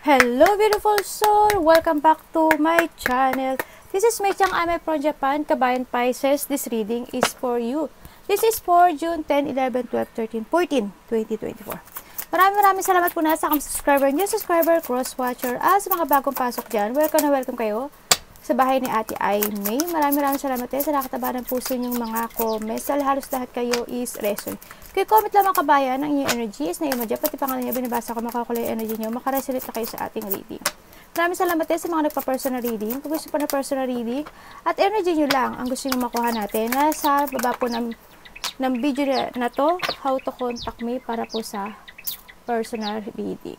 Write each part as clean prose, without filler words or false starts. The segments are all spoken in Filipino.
Hello beautiful soul! Welcome back to my channel. This is Mei Chang Ame from Japan, Kabayan Pisces. This reading is for you. This is for June 10, 11, 12, 13, 14, 2024. Maraming salamat po na sa akong subscriber, new subscriber, cross-watcher, sa mga bagong pasok dyan. Welcome na welcome kayo sa bahay ni Ate Aimee. Maraming salamat sa nakataba ng puso niyong mga comments. Halos lahat kayo is reson. Kaya comment lang mga kabayan, ang inyong energy is na imadya, pati pangalan niya binabasa ko, makakulay yung energy niyo, makaresolute na kayo sa ating reading. Maraming salamat sa mga nagpa-personal reading. Kung gusto pa na personal reading, at energy niyo lang ang gusto niyo makuha natin, nasa baba po ng video na to, how to contact me para po sa personal reading.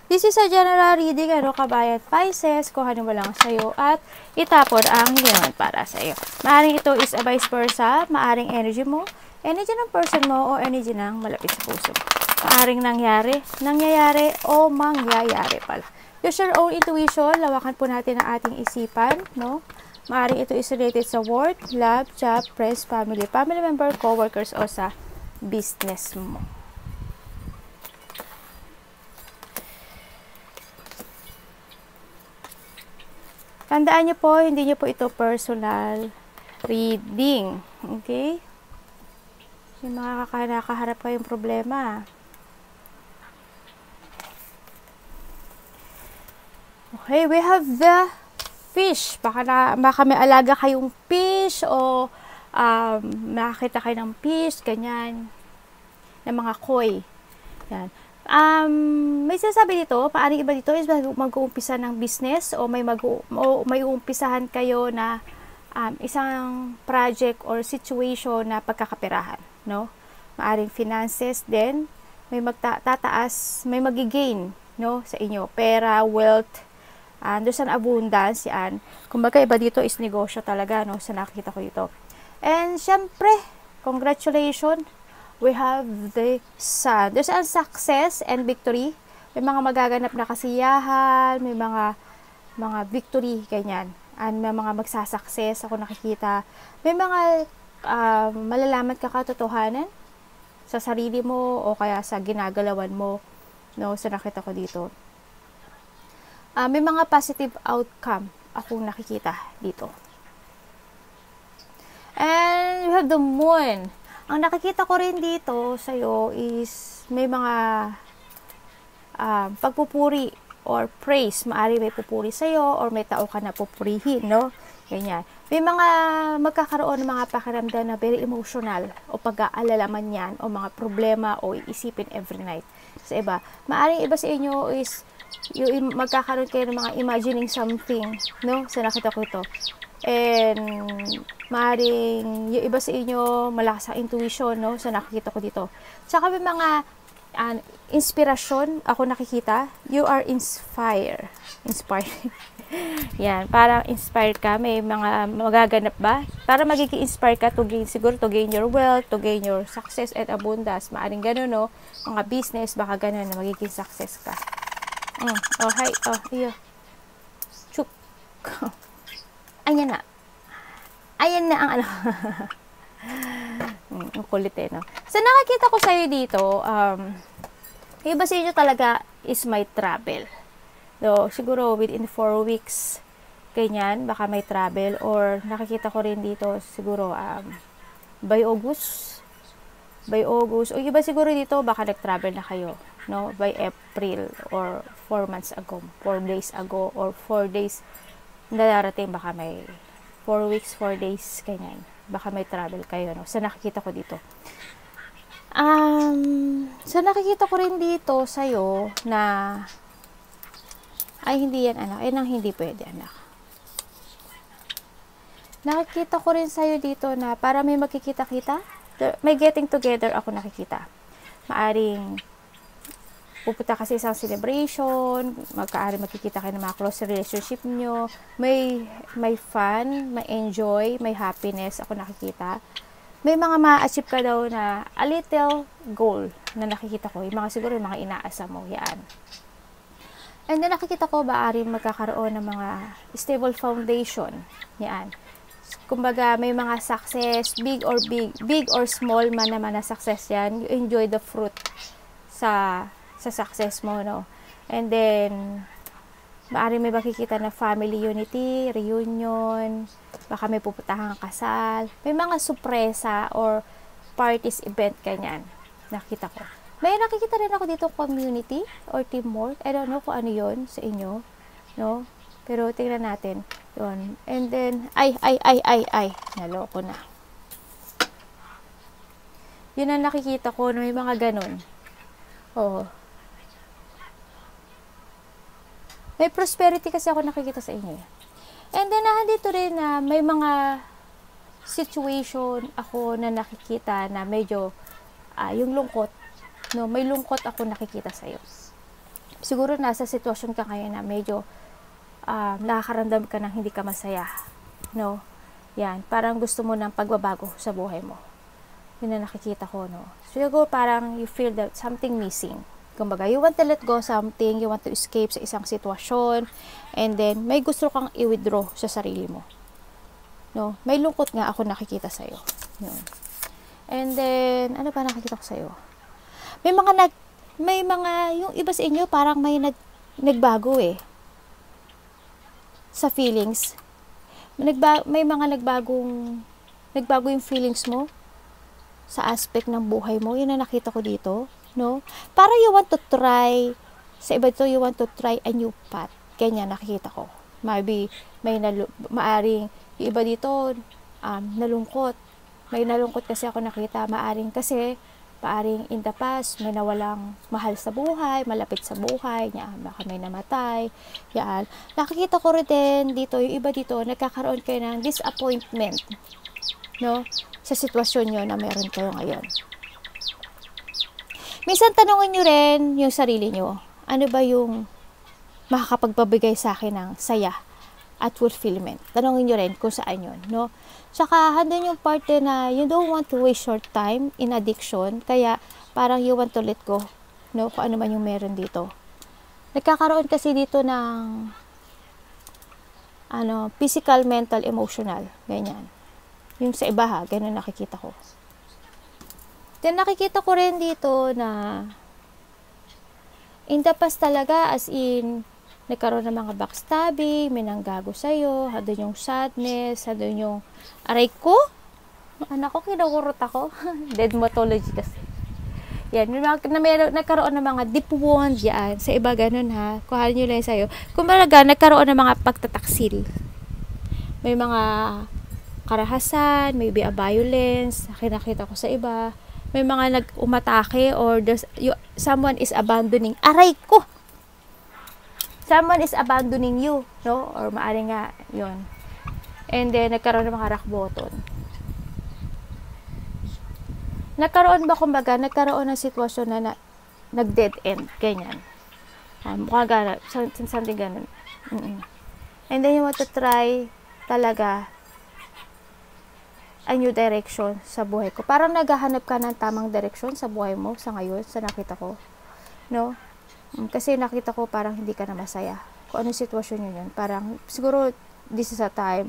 This is a general reading, kabayan Pisces, kuhanin mo lang sa'yo at itapon ang hindi naman para sa'yo. Maaring ito is a vice versa, maaring energy mo, energy ng person mo, o energy ng malapit sa puso. Maaring nangyayari o mangyayari pala. Use your own intuition, lawakan po natin ang ating isipan, no? Maaring ito is related sa work, love, job, friends, family member, co-workers, o sa business mo. Tandaan niyo po, hindi niyo po ito personal reading. Okay? Yung mga nakaharap kayong problema. Okay, we have the fish. Baka may alaga kayong fish o makakita kayo ng fish, ganyan. Ng mga koi. Yan. May sinasabi dito, paari iba dito is mag-uumpisa ng business o may uumpisahan kayo na isang project or situation na pagkakaperahan, no? Maaring finances din, may magtataas, may magigain, no, sa inyo. Pera, wealth, there's an abundance, yan. Kumbaga iba dito is negosyo talaga, no, sa nakikita ko dito. And syempre, congratulations, we have the sun. There's a success and victory. May mga magaganap na kasiyahan, may mga victory, ganyan. And may mga magsasucess, ako nakikita. May mga malalaman ka katotohanan sa sarili mo o kaya sa ginagalawan mo, no, sa nakita ko dito. May mga positive outcome akong nakikita dito. And we have the moon. Ang nakikita ko rin dito sa'yo is may mga pagpupuri or praise. Maari may pupuri sa'yo or may tao ka na pupurihin, no? Ganyan. May mga magkakaroon ng mga pakiramdam na very emotional o pag-aalala man yan o mga problema o iisipin every night. Sa iba. Maaring iba sa inyo is yung magkakaroon kayo ng mga imagining something, no? Sa nakita ko ito. And maaaring yung iba sa inyo malakas ang intuition, no, sa nakikita ko dito. Tsaka may mga inspirasyon ako nakikita. You are inspired. Yan, parang inspired ka. May mga magaganap ba? Para magiging inspired ka to gain, siguro to gain your wealth, to gain your success and abundance. Maaaring ganun, no? Mga business, baka ganun na magiging success ka. Oh, hi. Oh, iyo. Chuk. Ayan na. Ayan na ang ano. Ang kulit no. So, nakakita ko sa'yo dito, iba sa inyo talaga is may travel. So, siguro within 4 weeks, ganyan, baka may travel. Or, nakikita ko rin dito, siguro, by August. O iba siguro dito, baka nag-travel na kayo. No? By April or 4 months ago, 4 days ago, or 4 days darating, baka may 4 weeks, 4 days, ganyan. Baka may travel kayo, no? So, nakikita ko dito. So, nakikita ko rin dito sa'yo na ay, hindi yan, anak. Yan ang hindi pwede, anak. Nakikita ko rin sa'yo dito na para may makikita-kita, may getting together ako nakikita. Maaring pupunta kasi isang celebration, makikita kayo ng mga close relationship nyo, may fun, may enjoy, may happiness, ako nakikita. May mga ma-achieve ka daw na a little goal na nakikita ko, yung mga siguro yung mga inaasa mo, yan. And then nakikita ko, maaari magkakaroon ng mga stable foundation, yan. Kumbaga, may mga success, big or small man naman na success yan, you enjoy the fruit sa success mo, no? And then, maaari may makikita na family unity, reunion, baka may pupuntahan kasal, may mga sorpresa or parties, event, ganyan. Nakita ko. May nakikita rin ako dito community or teamwork. I don't know kung ano yon sa inyo, no? Pero tingnan natin. Yun. And then, ay, naloko na. Yun ang nakikita ko, no? May mga ganun. Oo. May prosperity kasi ako nakikita sa inyo. And then, nandito rin na may mga situation ako na nakikita na medyo yung lungkot. No, may lungkot ako nakikita sa iyo. Siguro nasa sitwasyon ka ngayon na medyo nakakaramdam ka ng hindi ka masaya. No? Yan, parang gusto mo ng pagbabago sa buhay mo. Yun na nakikita ko, no? Siguro parang you feel that something missing. Kumbaga, you want to let go something, you want to escape sa isang sitwasyon, and then may gusto kang i-withdraw sa sarili mo. No? May lungkot nga ako nakikita sa iyo. Yun. And then, ano pa nakikita ko sa iyo? May mga, yung iba sa inyo, parang may nagbago sa feelings. May mga nagbago yung feelings mo sa aspect ng buhay mo. Yun na nakita ko dito, no? Para you want to try, sa iba ito, you want to try a new path. Ganyan nakikita ko. Maybe, maaring, yung iba dito, nalungkot. May nalungkot kasi ako nakita. Maaring in the past, may nawalang mahal sa buhay, malapit sa buhay, baka may namatay, yan. Nakikita ko rin din dito, yung iba dito, nagkakaroon kayo ng disappointment, no? Sa sitwasyon nyo na meron kayo ngayon. Minsan tanongin nyo rin yung sarili nyo, ano ba yung makakapagbabigay sa akin ng saya at fulfillment? Tanongin nyo rin kung saan yun, no? Tsaka, handun yung part na you don't want to waste your time in addiction, kaya parang you want to let go, no? Kung ano man yung meron dito. Nagkakaroon kasi dito ng physical, mental, emotional, ganyan. Yung sa iba ganun nakikita ko. Then nakikita ko rin dito na in the past talaga, as in, nagkaroon ng mga backstabbing, may nanggago sa'yo, handun yung sadness, handun yung aray ko, anak ko, kinagurot ako. Dermatology kasi. Yan, nagkaroon ng mga deep wound yan. Sa iba ganun kuhanin nyo lang sa'yo. Kung malaga, nagkaroon ng mga pagtataksil. May mga karahasan, maybe a violence, nakita ko sa iba. May mga nag-umatake or someone is abandoning. Aray ko! Someone is abandoning you, no? Or maaring nga, yun. And then, nagkaroon ng mga rock bottom. Nagkaroon ng sitwasyon na nag-dead end, ganyan. Mukha gana, something ganun. And then, you want to try talaga a new direction sa buhay ko. Parang naghahanap ka ng tamang direction sa buhay mo sa ngayon, sa nakita ko. No? Kasi nakita ko parang hindi ka na masaya. Kung anong sitwasyon yun, parang siguro this is a time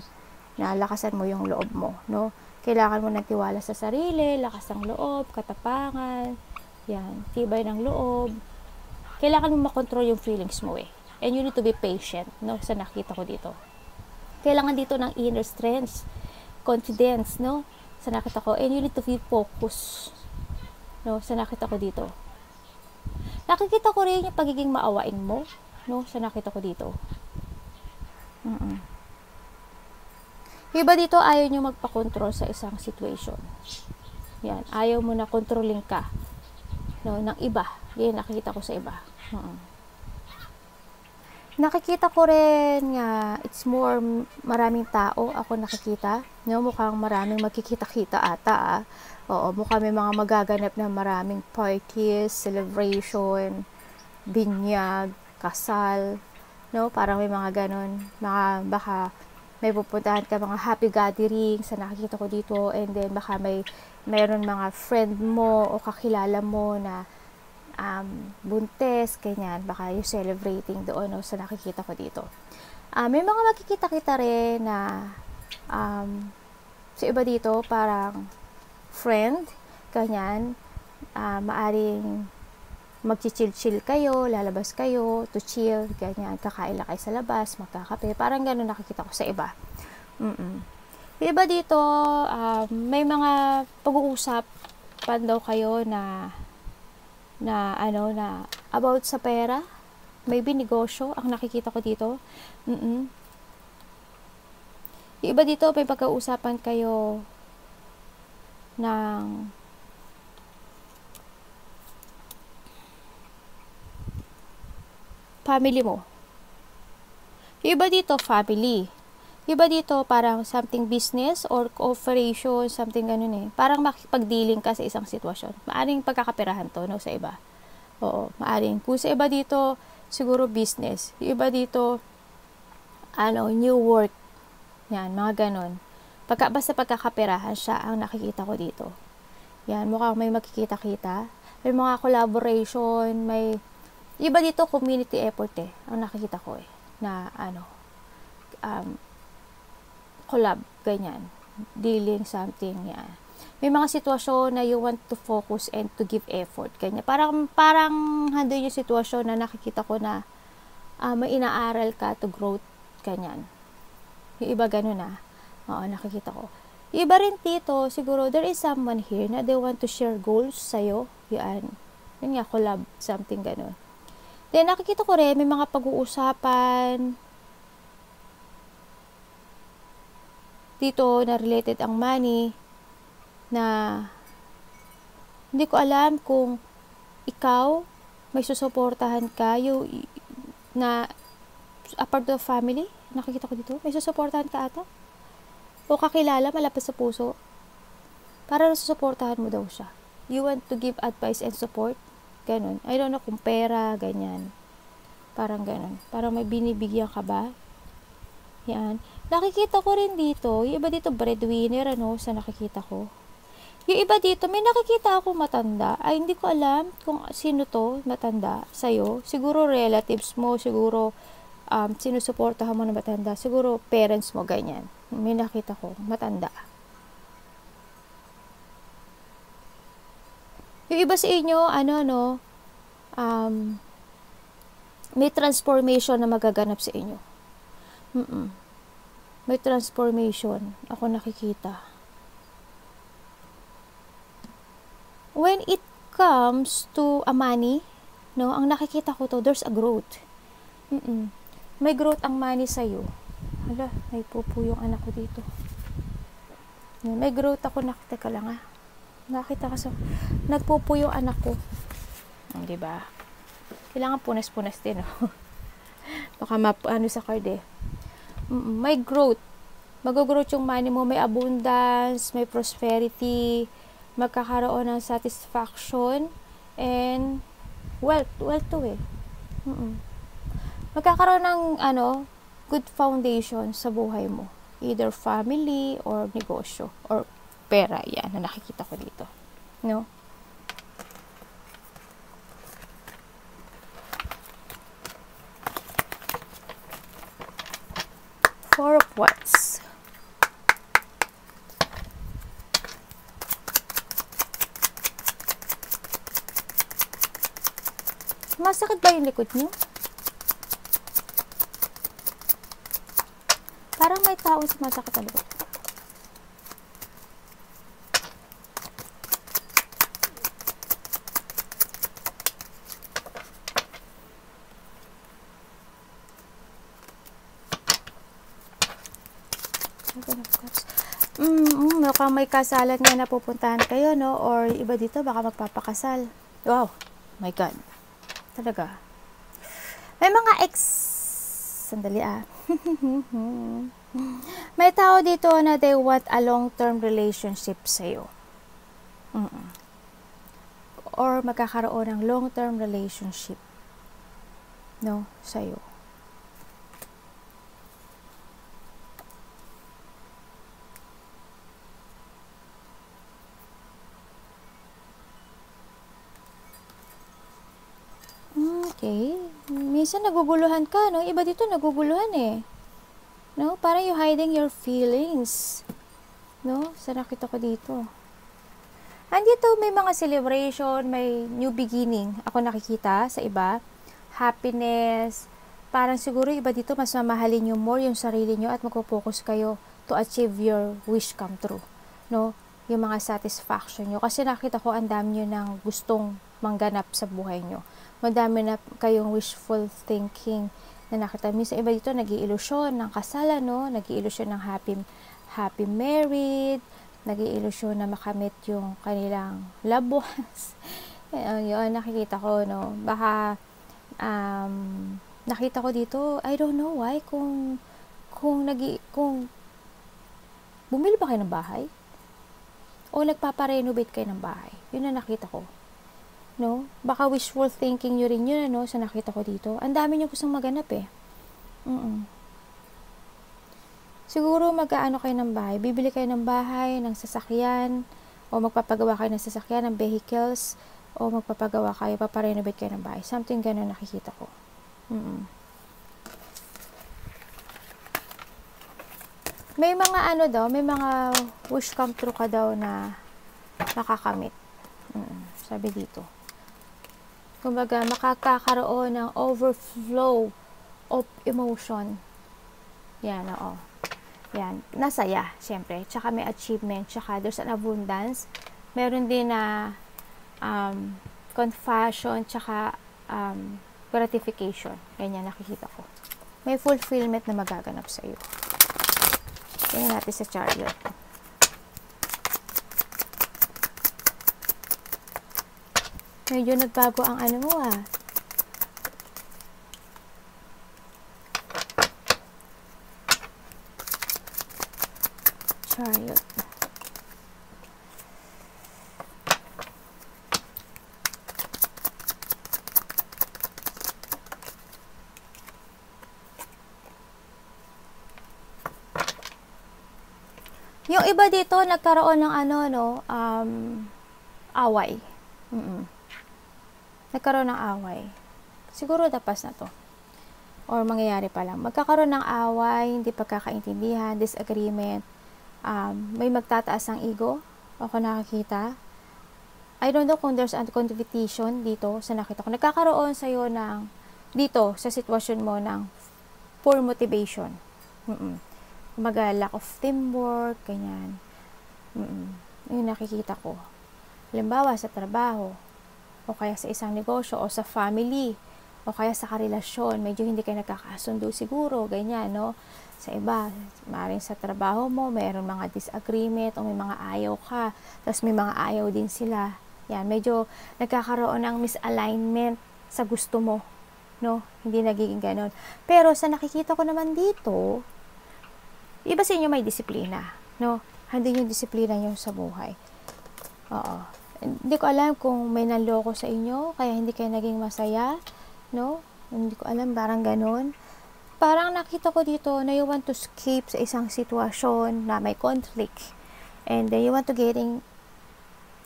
na lakasan mo yung loob mo, no? Kailangan mo ng tiwala sa sarili, lakas ng loob, katapangan, yan, tibay ng loob. Kailangan mo makontrol yung feelings mo And you need to be patient, no? Sa nakita ko dito. Kailangan dito ng inner strength, confidence, no? Sa nakita ko. And you need to be focused, no? Sa nakita ko dito. Nakikita ko rin yung pagiging maawain mo, no? Sa nakita ko dito. Iba dito, ayaw nyo magpa-control sa isang situation. Yan, ayaw mo na controlling ka, no? Ng iba. Yan, nakikita ko sa iba. Nakikita ko rin nga, it's more, maraming tao ako nakikita. No? Mukhang maraming magkikita-kita ata. Oo, mukhang may mga magaganap na maraming parties, celebration, binyag, kasal, no? Parang may mga ganon. Baka may pupuntahan ka mga happy gathering sa nakikita ko dito, and then baka mayroon mga friend mo o kakilala mo na buntes, ganyan. Baka you celebrating doon, no? Sa nakikita ko dito. May mga makikita-kita rin na sa iba dito, parang friend, ganyan, maaring magchichill-chill kayo, lalabas kayo, to chill, ganyan, kakain lang kayo sa labas, magkakape, parang gano'n nakikita ko sa iba. Iba dito, may mga pag-uusapan daw kayo na about sa pera, maybe negosyo, ang nakikita ko dito. Iba dito, may pag-uusapan kayo ng family mo. Iba dito, family. Iba dito, parang something business or cooperation, something ganun eh. Parang makipag-dealing ka sa isang sitwasyon. Maaring pagkakaperahan to, no, sa iba. Oo, maaring. Kung sa iba dito, siguro business. Iba dito, new work. Yan, mga ganun. Basta pagkakaperahan siya ang nakikita ko dito. Yan, mukhang may makikita-kita. May mga collaboration, may iba dito community effort eh. Ang nakikita ko eh na collab ganyan. Dealing something yan. May mga sitwasyon na you want to focus and to give effort ganyan. Parang handun yung sitwasyon na nakikita ko na may inaaral ka to growth ganyan. Yung iba ganun na. Oo, nakikita ko. Iba rin dito, siguro there is someone here na they want to share goals sa'yo. Yan. Yun nga, collab, something ganun. Then, nakikita ko rin, may mga pag-uusapan dito na related ang money na hindi ko alam kung ikaw may susuportahan ka na a part of the family. Nakikita ko dito, may susuportahan ka ata. O kakilala, malapit sa puso. Para nasusuportahan mo daw siya. You want to give advice and support. Ganon. I don't know kung pera, ganyan. Parang ganon. Parang may binibigyan ka ba? Yan. Nakikita ko rin dito, yung iba dito breadwinner, sa nakikita ko. Yung iba dito, may nakikita ako matanda. Ay, hindi ko alam kung sino to, matanda, sa'yo. Siguro relatives mo, siguro sinusuportahan mo na matanda. Siguro parents mo, ganyan. May nakita ko, matanda. Yung iba sa inyo, may transformation na magaganap sa inyo. May transformation. Ako nakikita. When it comes to a money, ang nakikita ko to, there's a growth. May growth ang money sa'yo. Hala, may pupo yung anak ko dito. May growth ako, nakita ka lang Nakita ka nagpupo yung anak ko. Diba? Kailangan punas-punas din, Baka sa card eh. May growth. Mag-growth yung money mo. May abundance, may prosperity, magkakaroon ng satisfaction, and wealth to eh. Magkakaroon ng, good foundation sa buhay mo. Either family or negosyo or pera, yan, na nakikita ko dito. No? Four of Wands. Masakit ba yung likod niyo? Parang may taong sumasakit ang likod. Mukhang may kasalan nga na pupuntahan kayo, or iba dito baka magpapakasal. Wow, my God, talaga may mga sandali may tao dito na they want a long-term relationship sa'yo, or magkakaroon ng long-term relationship sa'yo. Okay. Minsan naguguluhan ka, Iba dito naguguluhan eh. Parang you hiding your feelings. Sa nakita ko dito. Andito may mga celebration, may new beginning. Ako nakikita sa iba. Happiness. Parang siguro iba dito mas mamahalin nyo more yung sarili nyo at magpo-focus kayo to achieve your wish come true. No? Yung mga satisfaction nyo. Kasi nakita ko ang dami nyo ng gustong mangganap sa buhay nyo. Madami na kayong wishful thinking na nakita. Minsan iba dito nag-iilusyon ng kasalan, no? Nag-iilusyon ng happy married, nag-iilusyon na makamit yung kanilang loved ones. Yun, nakikita ko, no? Baka, nakita ko dito, I don't know why, kung bumili ba kayo ng bahay? O nagpaparenovate kayo ng bahay? Yun na nakita ko. No? Baka wishful thinking nyo rin yun, ano, sa nakita ko dito. Ang dami nyo gustong maganap eh. Siguro mag-aano kayo ng bahay. Bibili kayo ng bahay, ng sasakyan, o magpapagawa kayo ng sasakyan, ng vehicles, o magpapagawa kayo, paparenovate kayo ng bahay. Something ganun nakikita ko. May mga ano daw, may mga wish come true ka daw na makakamit. Sabi dito. Kumbaga, makakakaroon ng overflow of emotion. Yan, oo. Yan. Nasaya, syempre. Tsaka may achievement. Tsaka there's an abundance. Meron din na confession, tsaka gratification. Ganyan, nakikita ko. May fulfillment na magaganap sa iyo. Tingnan natin sa chariot. Medyo nagbago ang ano mo Chariot. Yung iba dito nagkaroon ng away. Nagkaroon ng away. Siguro dapas na to. Or mangyayari pa lang. Magkakaroon ng away, hindi pagkakaintindihan, disagreement. May magtataas ng ego. Ako nakakita. I don't know kung there's a competition dito sa nakita ko. Nagkakaroon sa'yo ng, dito, sa sitwasyon mo ng poor motivation. Lack of teamwork, ganyan. Yung nakikita ko. Halimbawa, sa trabaho, o kaya sa isang negosyo, o sa family, o kaya sa karelasyon, medyo hindi kayo nagkakasundo siguro, ganyan, no? Sa iba, maaaring sa trabaho mo, mayroon mga disagreement, o may mga ayaw ka, tapos may mga ayaw din sila. Yan, medyo nagkakaroon ng misalignment sa gusto mo, no? Hindi nagiging ganon. Pero sa nakikita ko naman dito, iba sa inyo may disiplina, no? Handin yung disiplina nyo sa buhay. Oo. Hindi ko alam kung may nanloko sa inyo, kaya hindi kayo naging masaya, no? Hindi ko alam, parang ganon. Parang nakita ko dito na you want to escape sa isang sitwasyon na may conflict. And then you want to getting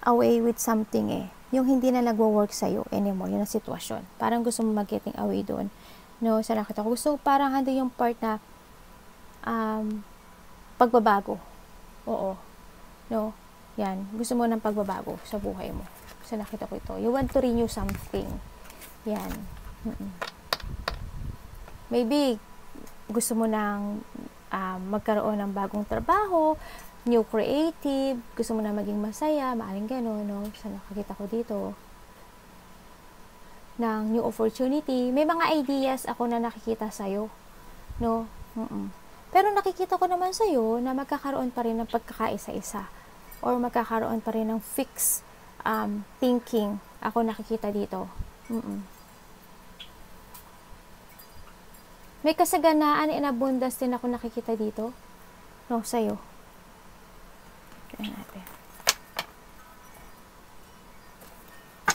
away with something Yung hindi na nagwo-work sa'yo anymore, yun ang sitwasyon. Parang gusto mo mag-getting away doon. No? Sa nakita ko, gusto parang handin yung part na pagbabago. Oo. No? Yan. Gusto mo ng pagbabago sa buhay mo. So, nakita ko ito. You want to renew something. Yan. Maybe, gusto mo nang magkaroon ng bagong trabaho, new creative, gusto mo na maging masaya, maaring gano'n, no? So, nakakita ko dito ng new opportunity. May mga ideas ako na nakikita sa'yo. No? Pero nakikita ko naman sa'yo na magkakaroon pa rin ng pagkakaisa-isa. Or magkakaroon pa rin ng fixed thinking. Ako nakikita dito. May kasaganaan in abundance din ako nakikita dito. No, sa'yo. Tignan natin.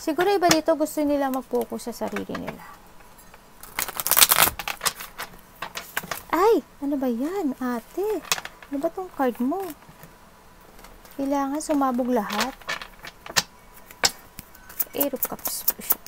Siguro iba dito gusto nila mag-focus sa sarili nila. Ay! Ano ba yan, ate? Ano ba tong card mo? Kailangan sumabog lahat. Eight of Cups po siya.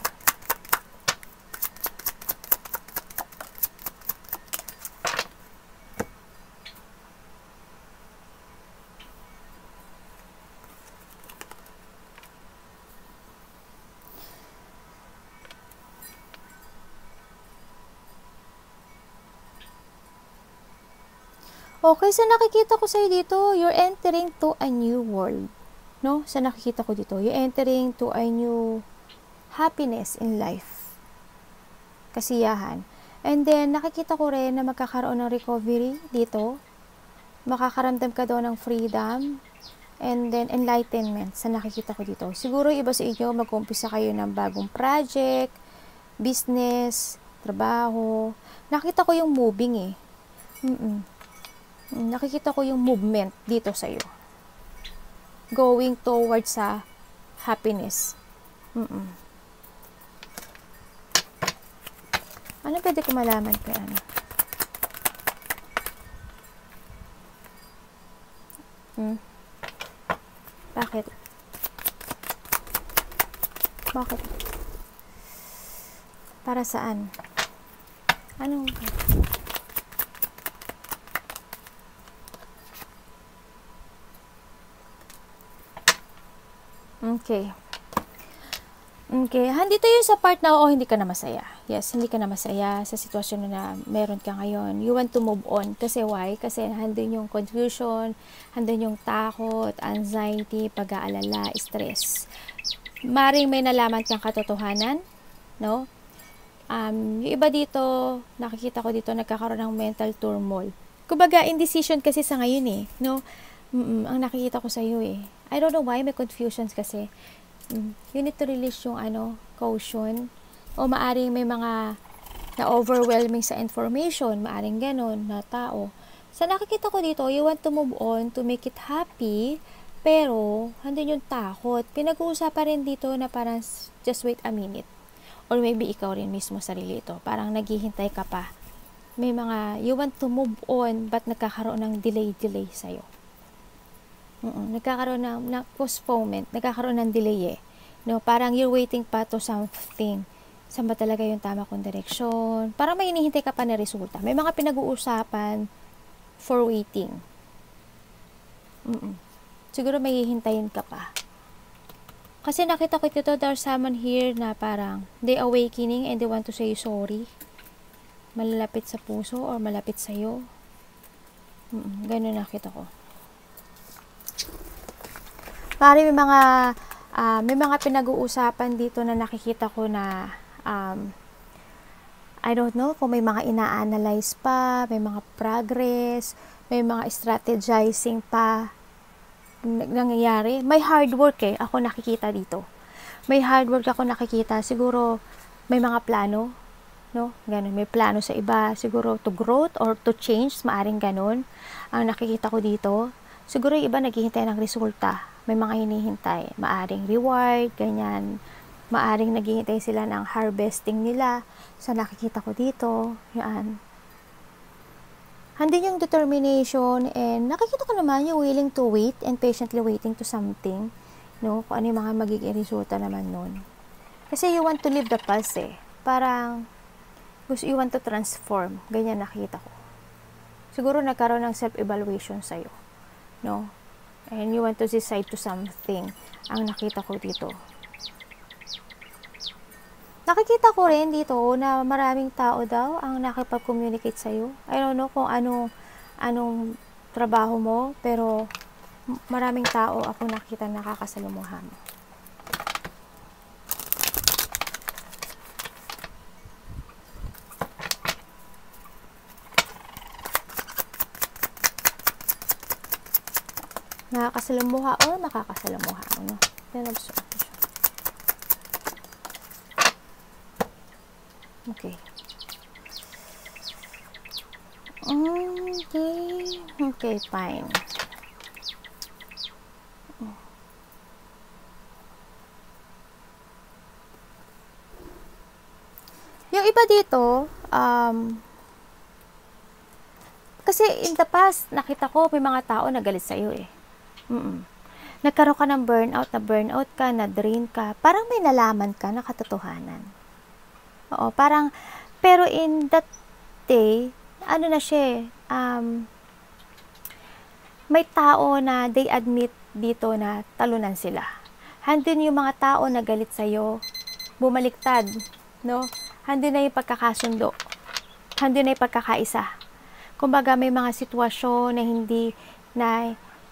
Okay, so nakikita ko sa'yo dito, you're entering to a new world. No? Sa nakikita ko dito, you're entering to a new happiness in life. Kasiyahan. And then, nakikita ko rin na magkakaroon ng recovery dito. Makakaramdam ka daw ng freedom. And then, enlightenment sa nakikita ko dito. Siguro, iba sa inyo, mag-umpisa kayo ng bagong project, business, trabaho. Nakita ko yung moving nakikita ko yung movement dito sa iyo. Going towards sa happiness. Ano pwede ko malaman kay ano? Bakit? Bakit? Para saan? Anong... Okay. Okay. Handito yun sa part na, hindi ka na masaya. Yes, hindi ka na masaya sa sitwasyon na meron ka ngayon. You want to move on. Kasi why? Kasi handun yung confusion, handun yung takot, anxiety, pag-aalala, stress. Maring may nalaman kang katotohanan, no? Yung iba dito, nakikita ko dito, nagkakaroon ng mental turmoil. Kumbaga, indecision kasi sa ngayon no? Ang nakikita ko sa iyo I don't know why, may confusions kasi. You need to release yung caution. O maaring may mga na-overwhelming sa information, maaring ganon na tao. Sa nakikita ko dito, you want to move on, to make it happy, pero handun yung takot. Pinag-uusapan rin dito na parang just wait a minute. Or maybe ikaw rin mismo sarili ito. Parang naghihintay ka pa. May mga, you want to move on, but nagkakaroon ng delay sa'yo. Nagkakaroon ng postponement, nagkakaroon ng delay No, parang you're waiting pa to something. Saan ba talaga yung tama kong direksyon? Parang may hinihintay ka pa na resulta. May mga pinag-uusapan for waiting. Siguro may hihintayin ka pa. Kasi nakita ko dito, there's someone here na parang they awakening and they want to say sorry. Malalapit sa puso or malapit sa'yo. Ganun nakita ko. Pare, may mga pinag-uusapan dito na nakikita ko na I don't know kung may mga ina-analyze pa, may mga progress, may mga strategizing pa nangyayari. May hard work ako nakikita dito. May hard work ako nakikita. Siguro may mga plano, no? Ganun, may plano sa iba, siguro to growth or to change, maaring ganun. Ang nakikita ko dito, siguro yung iba naghihintay ng resulta. May mga hinihintay, maaring reward, ganyan. Maaring naghihintay sila ng harvesting nila. Sa nakikita ko dito, yan. Handin yung determination and nakikita ko naman yung willing to wait and patiently waiting to something, no? Kung ano yung mga magiging resulta naman nun. Kasi you want to live the past Parang you want to transform. Ganyan nakita ko. Siguro nagkaroon ng self-evaluation sa'yo, no? And you want to decide to something. Ang nakita ko dito. Nakikita ko rin dito na maraming tao daw ang nakipag-communicate sa'yo. I don't know kung anong trabaho mo, pero maraming tao ako nakita nakakasalumuhan mo. Nakakasalamuha or makakasalamuha no? Pero okay. Okay, fine. Yung iba dito, kasi in the past, nakita ko may mga tao na galit sa'yo Nagkaroon ka ng burnout ka, na-drain ka, parang may nalaman ka na katotohanan. Oo, parang, pero in that day, ano na siya may tao na they admit dito na talunan sila. Handin yung mga tao na galit sa'yo, bumaliktad, no? Handin na yung pagkakasundo. Handin na yung pagkakaisa. Kumbaga may mga sitwasyon na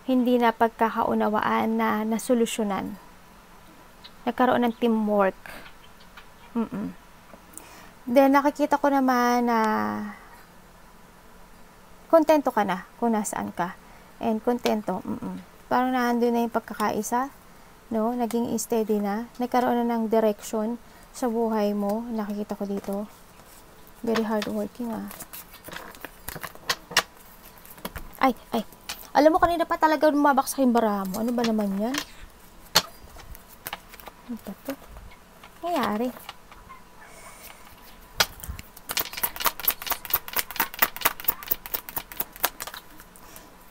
hindi na pagkakaunawaan na nasolusyonan. Nagkaroon ng teamwork. Then nakikita ko naman na kontento ka na kung nasaan ka. And kontento, parang nandun na yung pagkakaisa, no? Naging steady na. Nagkaroon na ng direction sa buhay mo. Nakikita ko dito. Very hardworking, Ay. Alam mo, kanina pa talaga lumabaksak yung bara mo. Ano ba naman yan? Ano ba ito? Nangyari.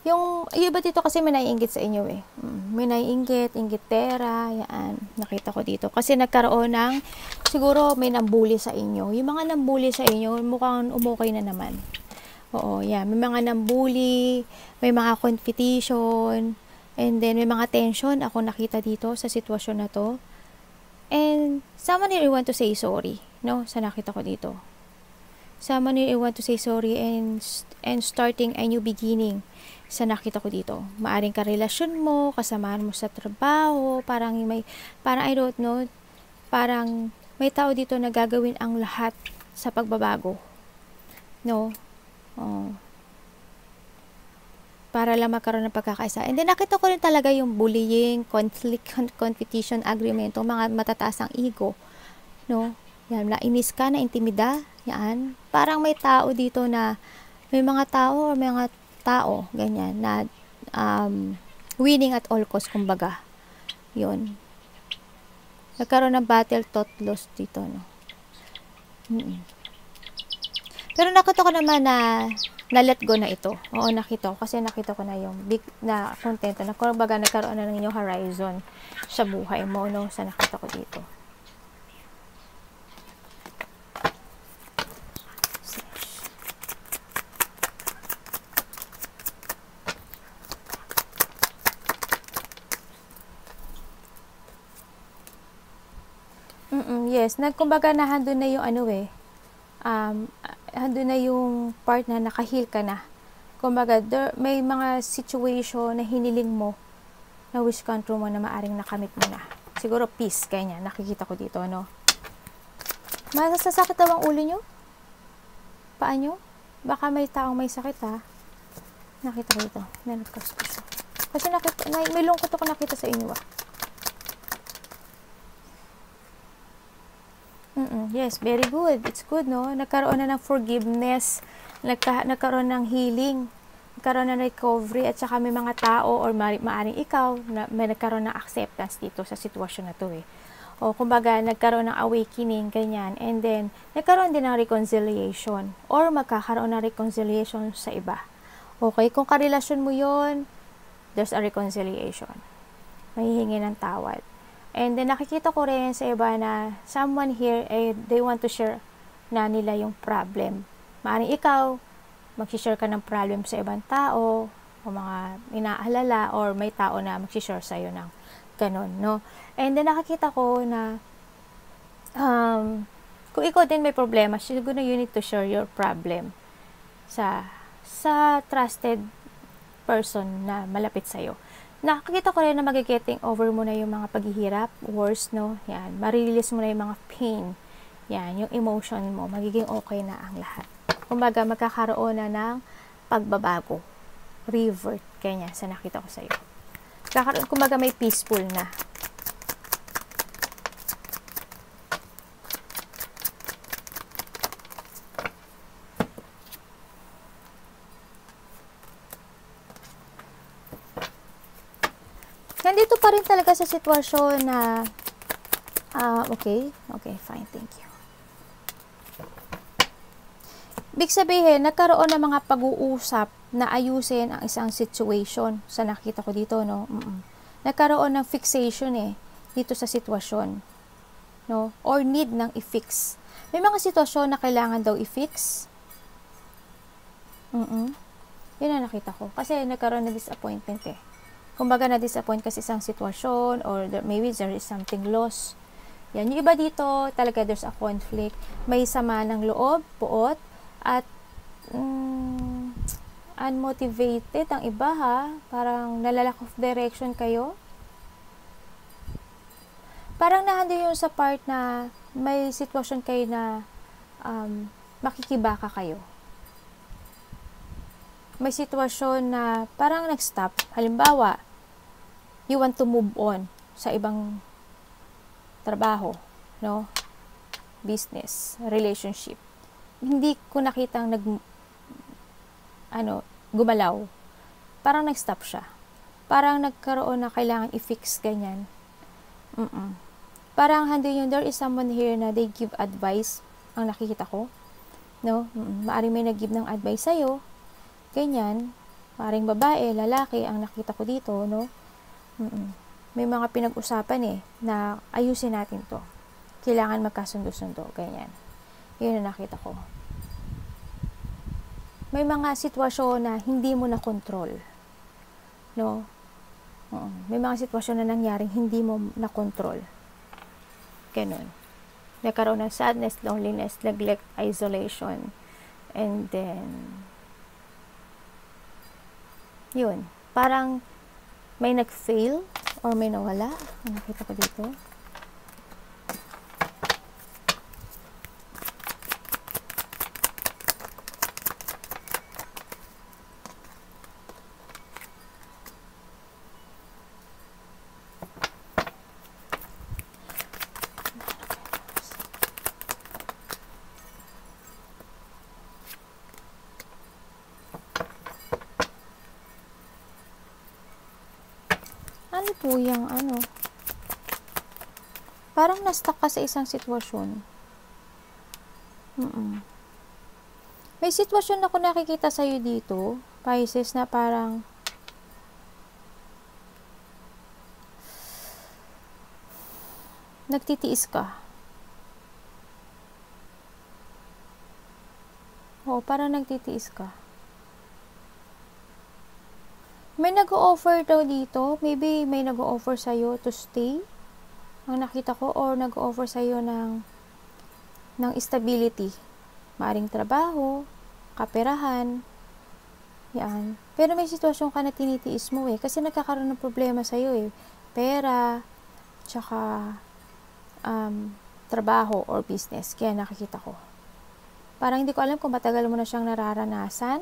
Yung iba dito kasi may naiinggit sa inyo eh. May naiinggit, inggitera, yan. Nakita ko dito. Kasi nagkaroon ng, siguro may nambuli sa inyo. Yung mga nambuli sa inyo, mukhang umukay na naman. Oo, yan. May mga nambuli, may mga competition, and then may mga tension ako nakita dito sa sitwasyon na to. And someone here want to say sorry, no? Sa nakita ko dito. Someone here want to say sorry and starting a new beginning. Sa nakita ko dito. Maaring karelasyon mo, kasamahan mo sa trabaho, parang I don't know, parang may tao dito na gagawin ang lahat sa pagbabago. No? Para lang magkaroon ng pagkakaisa. And then nakita ko rin talaga yung bullying, conflict, competition, agreement, mga matataas ang ego. No? Yan, nainis ka, na intimida, yan. Parang may tao dito na, may mga tao ganyan, na winning at all cost, kumbaga. Yun. Nagkaroon ng battle thought loss dito, no? Pero nakita ko naman na let go na ito. Oo, nakita ko. Kasi nakita ko na yung big na kontento. Kumbaga, nagkaroon na ng new horizon sa buhay mo, no? Sa nakita ko dito. Yes, kumbaga nahandun na yung handun na yung part na nakahil ka na. Kumbaga, may mga situation na hiniling mo, na wish come true mo, na maaring nakamit mo na. Siguro peace, ganyan. Nakikita ko dito, no? Masasakit daw ang ulo nyo? Paa nyo? Baka may taong may sakit, ha? Nakita ko dito. Kasi may lungkot ako nakita sa inyo, Yes, very good. It's good, no? Nagkaroon na ng forgiveness, nagkaroon ng healing, nagkaroon na ng recovery, at saka may mga tao, or maaring ikaw, na may nagkaroon ng acceptance dito sa sitwasyon na to, O, kumbaga, nagkaroon ng awakening, ganyan. And then, nagkaroon din ng reconciliation, or magkakaroon ng reconciliation sa iba. Okay? Kung karelasyon mo yon, there's a reconciliation. Mahihingi ng tawad. And then, nakikita ko rin sa iba na someone here, they want to share na nila yung problem. Maaring ikaw, mag-share ka ng problem sa ibang tao, o mga inaalala, or may tao na mag-share sa'yo ng ganun, no? And then, nakikita ko na kung ikaw din may problema, siguro you need to share your problem sa trusted person na malapit sa'yo. Nakikita ko rin na magigetting over mo na yung mga paghihirap, worse, no? Yan, marirelease mo na yung mga pain. Yan, yung emotion mo, magiging okay na ang lahat. Kumbaga, magkakaroon na ng pagbabago. Revert, kanya, sa nakita ko sa'yo. Kumbaga, may peaceful na. Nandito pa rin talaga sa sitwasyon na okay, fine, thank you. Big sabihin, nagkaroon ng mga pag-uusap na ayusin ang isang situation sa nakita ko dito, no? Nagkaroon ng fixation dito sa sitwasyon, no? Or need ng i-fix. May mga sitwasyon na kailangan daw i-fix. Yun ang nakita ko. Kasi nagkaroon ng disappointment Kumbaga na-disappoint kasi isang sitwasyon, or maybe there is something lost. Yan. Yung iba dito, talaga there's a conflict. May sama ng loob, puot, at unmotivated ang iba ha. Parang nalalack of direction kayo. Parang nandun yung sa part na may sitwasyon kayo na makikibaka kayo. May sitwasyon na parang nag-stop. Halimbawa, you want to move on sa ibang trabaho, no? Business, relationship. Hindi ko nakitang gumalaw. Parang nag-stop siya. Parang nagkaroon na kailangan i-fix ganyan. Parang handun yung there is someone here na they give advice, ang nakikita ko, no? Maaring may nag-give ng advice sa'yo, ganyan. Maaring babae, lalaki, ang nakita ko dito, no? May mga pinag-usapan na ayusin natin to. Kailangan magkasundo-sundo, ganyan. Yun ang nakita ko. May mga sitwasyon na hindi mo na control, no? May mga sitwasyon na nangyaring hindi mo na control. Ganun. Nagkaroon ng sadness, loneliness, neglect, isolation, and then yun. Parang may nag-fail or may nawala. Ang nakita ko dito. Ano po yung parang na-stuck ka sa isang sitwasyon. May sitwasyon ako nakikita sa'yo dito, Pisces, na parang nagtitiis ka. Oo, parang nagtitiis ka. May nag-o-offer daw dito. Maybe may nag-o-offer sa'yo to stay. Ang nakita ko. Or nag-o-offer sa'yo ng stability. Maaring trabaho, kaperahan. Yan. Pero may sitwasyon ka na tinitiis mo kasi nagkakaroon ng problema sa'yo Pera, tsaka trabaho or business. Kaya nakikita ko. Parang hindi ko alam kung matagal mo na siyang nararanasan.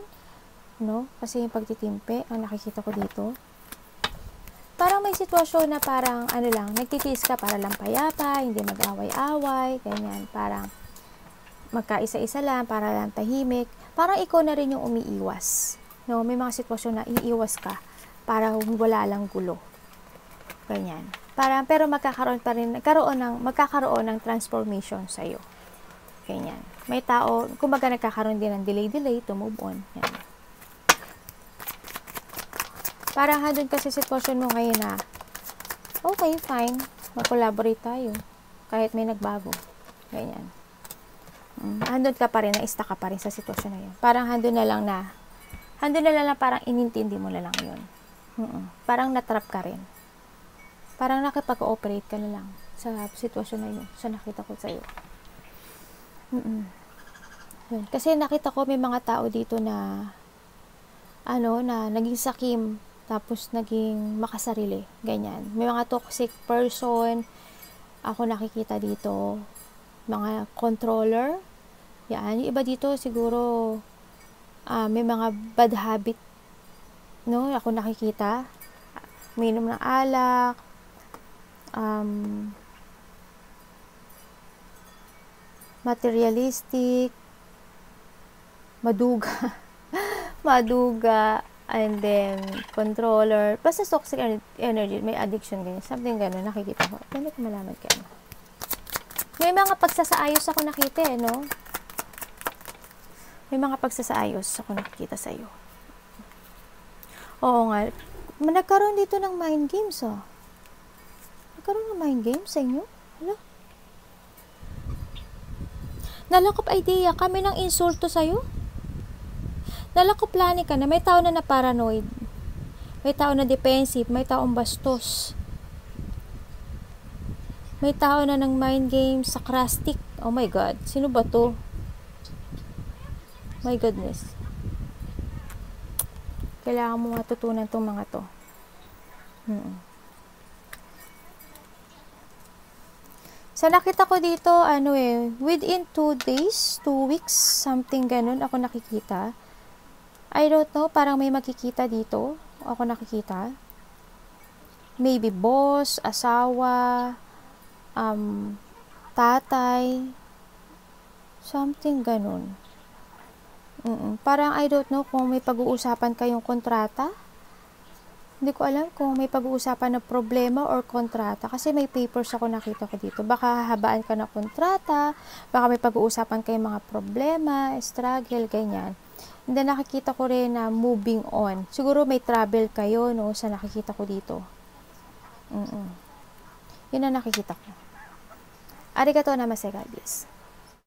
No? Kasi yung pagtitimpe, ang nakikita ko dito. Parang may sitwasyon na parang, nagtitiis ka para lang payapa, hindi mag-away-away, ganyan. Parang magkaisa-isa lang, para lang tahimik. Parang ikaw na rin yung umiiwas. No? May mga sitwasyon na iiwas ka para wala lang gulo. Ganyan. Parang, pero magkakaroon ng transformation sa'yo. Ganyan. May tao, kumbaga nagkakaroon din ng delay to move on. Yan. Parang handun kasi sitwasyon mo ngayon na, okay, fine, mag-collaborate tayo. Kahit may nagbago. Ganyan. Handun ka pa rin, na-stuck ka pa rin sa sitwasyon na yun. Parang handun na lang parang inintindi mo na lang yun. Parang natrap ka rin. Parang nakipag-ooperate ka na lang sa sitwasyon na yun. Sa nakita ko sa'yo. Yun. Kasi nakita ko may mga tao dito na na naging sakim tapos naging makasarili, ganyan. May mga toxic person ako nakikita dito, mga controller, yan. Yung iba dito siguro may mga bad habit, no? Ako nakikita, uminom ng alak, materialistic, maduga, and then controller, basta toxic energy, may addiction, ganyan, something gano'n, nakikita ko. Ano ko malaman kayo? May mga pagsasaayos ako nakita no? May mga pagsasaayos ako nakikita sa'yo. Oo nga, nagkaroon dito ng mind games, Nagkaroon ng mind games sa inyo? Hala? Nalakop idea kami ng insulto sa'yo? Nalakoplani ka na, may tao na paranoid, may tao na defensive, may taong bastos, may tao na ng mind games, sarcastic. Oh my God, sino ba to? My goodness. Kailangan mo matutunan tong mga to. So, nakita ko dito, within 2 days, 2 weeks, something ganun, ako nakikita. I don't know, parang may makikita dito. Ako nakikita. Maybe boss, asawa, tatay, something ganun. Parang I don't know kung may pag-uusapan kayong kontrata. Hindi ko alam kung may pag-uusapan na problema or kontrata. Kasi may papers ako nakita ko dito. Baka hahabaan ka na kontrata, baka may pag-uusapan kayong mga problema, struggle, ganyan. And then nakikita ko rin na moving on. Siguro may travel kayo, no, sa nakikita ko dito. Yun ang nakikita ko. Arigatou namaste, God bless.